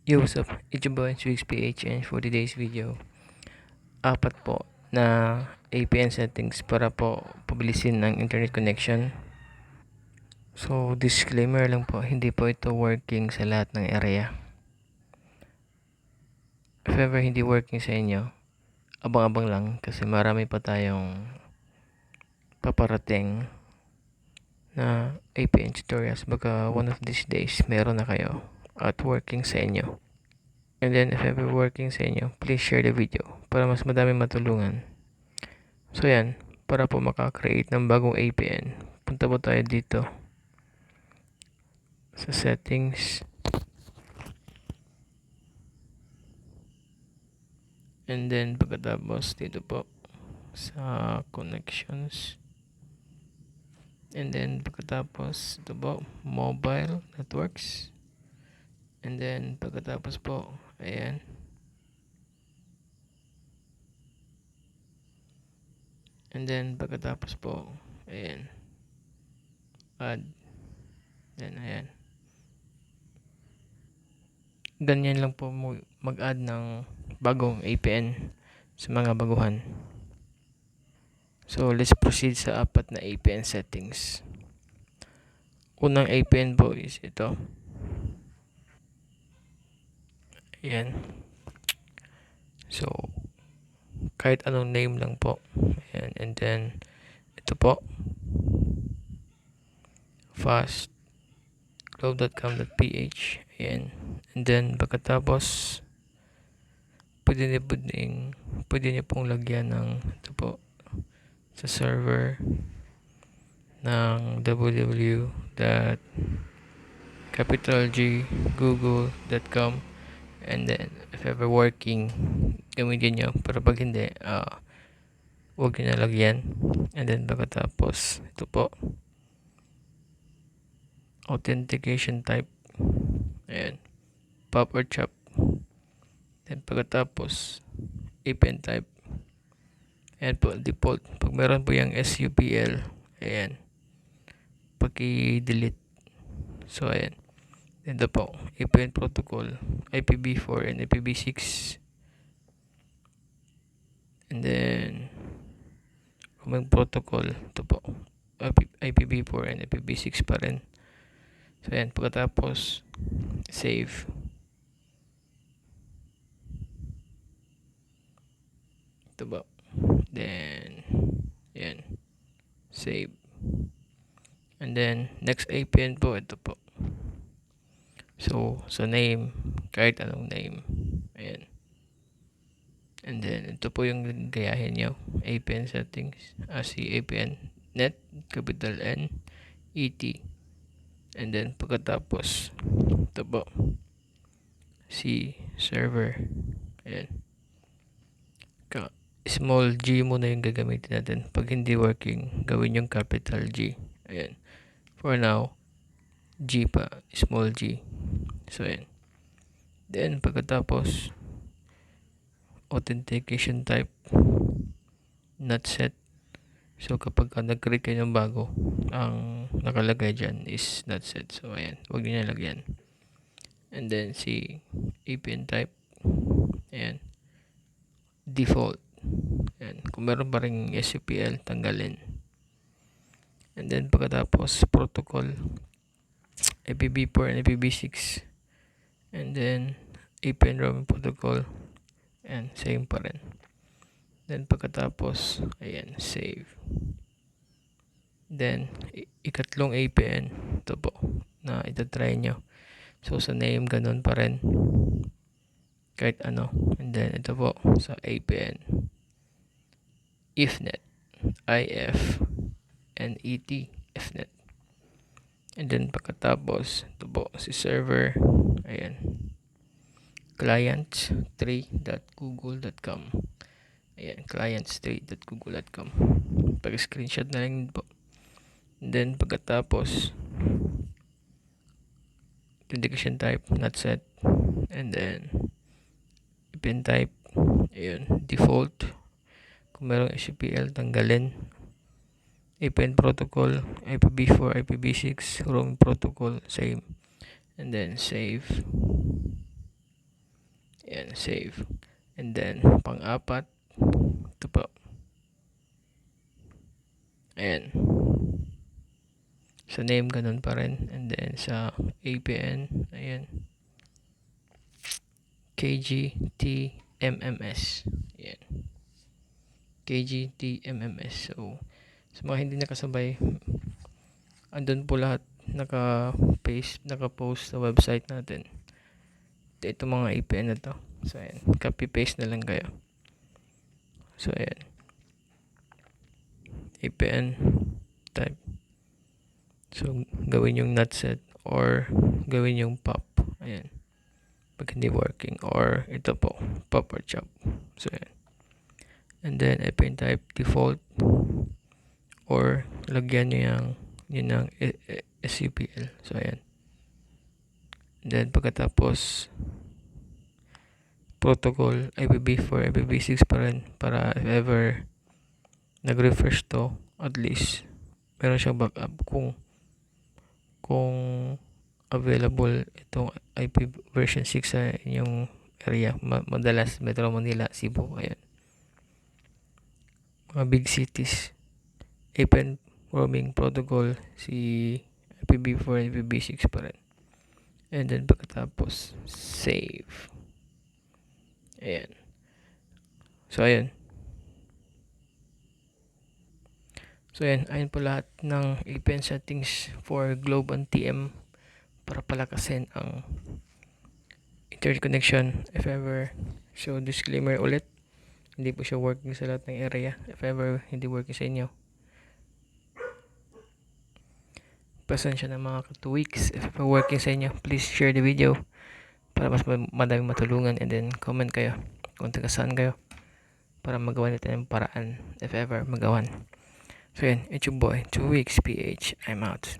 Yo, what's up? It's your boy, PH, and for today's video, apat po na APN settings para po pabilisin ng internet connection. So, disclaimer lang po, hindi po ito working sa lahat ng area. If ever hindi working sa inyo, abang-abang lang kasi marami pa tayong paparating na APN tutorials. Baka one of these days, meron na kayo at working sa inyo. And then, if ever working sa inyo, please share the video para mas madami matulungan. So yan, para po maka-create ng bagong APN, punta po tayo dito sa settings. And then pagkatapos dito po sa connections. And then pagkatapos ito po, mobile networks. And then pagkatapos po, ayan. And then pagkatapos po, ayan. Add. Then ayan. Ganyan lang po mag-add ng bagong APN sa mga baguhan. So, let's proceed sa apat na APN settings. Unang APN po is ito. Ayan. So, kahit anong name lang po. Ayan. And then, ito po. Fast. Globe.com.ph. Ayan. And then, pagkatapos, pwede niyo pong lagyan ng ito po sa server ng www.capitalggoogle.com. And then, if ever working, gamitin nyo. Pero pag hindi, huwag nyo nalagyan. And then, pagkatapos, ito po, authentication type. Ayan. Pop or chop. Then, pagkatapos, APN type. Ayan po, default. Pag meron po yung SUPL, ayan, paki-delete. So, ayan. Ito po, APN protocol, IPv4 and IPv6. And then, kung protocol, ito po, IPv4 and IPv6 pa rin. So, ayan, pagkatapos, save. Ito ba? Then, ayan, save. And then, next APN po, ito po. So, sa name, kahit anong name. Ayan. And then, ito po yung gayahin nyo. APN settings. Si APN net, capital N, ET. And then, pagkatapos, ito po. Si server. Ayan. Small G muna yung gagamitin natin. Pag hindi working, gawin yung capital G. Ayan. For now, G pa. Small G. So, ayan. Then, pagkatapos, authentication type not set. So, kapag nag-create kayo ng bago, ang nakalagay dyan is not set. So, ayan. Huwag nyo nalagyan. And then, si APN type. Ayan. Default. Ayan. Kung meron pa rin SUPL, tanggalin. And then, pagkatapos, protocol. IPv4 and IPv6. And then, APN roaming protocol. And same pa rin. Then, pagkatapos, ayan, save. Then, ikatlong APN, ito po, na itatry nyo. So, sa name, ganun pa rin. Kahit ano. And then, ito po, sa APN. IFNet. IF. NET. IFNet. And then, pagkatapos, ito po, si server. Ayan. clients3.google.com. Ayan, clients3.google.com. Pag-screenshot na lang po. And then, pagkatapos, authentication type, not set. And then, pin type, ayun, default. Kung merong SCPL, tanggalin. APN protocol, IPv4, IPv6, roaming protocol, same. And then, save. save. And then, pang-apat, ito po. Ayan. Sa name, ganun pa rin. And then, sa APN, ayan. KGTMMS. Ayan. KGTMMS. So, sa mga hindi nakasabay, andun po lahat naka-post sa website natin. Ito mga APN na to. So, ayan. Copy-paste na lang kayo. So, ayan. APN type. So, gawin yung not set or gawin yung pop. Ayan. Pag hindi working. Or ito po, pop or chop. So, ayan. And then, APN type default or lagyan nyo yun ng SUPL. So, ayan. And then, pagkatapos, protocol IPv4, IPv6 pa rin para if ever nag-refresh to, at least meron siyang backup kung available itong IP version 6 sa inyong area. Madalas Metro Manila, Cebu, ayan. Mga big cities. APN roaming protocol si IPv4 IPv6 pa rin. And then pagkatapos save. Ayan. So ayan. So ayan po lahat ng APN settings for Globe TM para palakasin ang internet connection if ever. So disclaimer ulit, hindi po siya working sa lahat ng area. If ever hindi working sa inyo, pasensya na mga 2 weeks. If ever working sa inyo, please share the video para mas madaming matulungan, and then comment kayo kung taga saan kayo para magawa natin ng paraan if ever magawan. So yan, it's your boy 2 weeks PH. I'm out.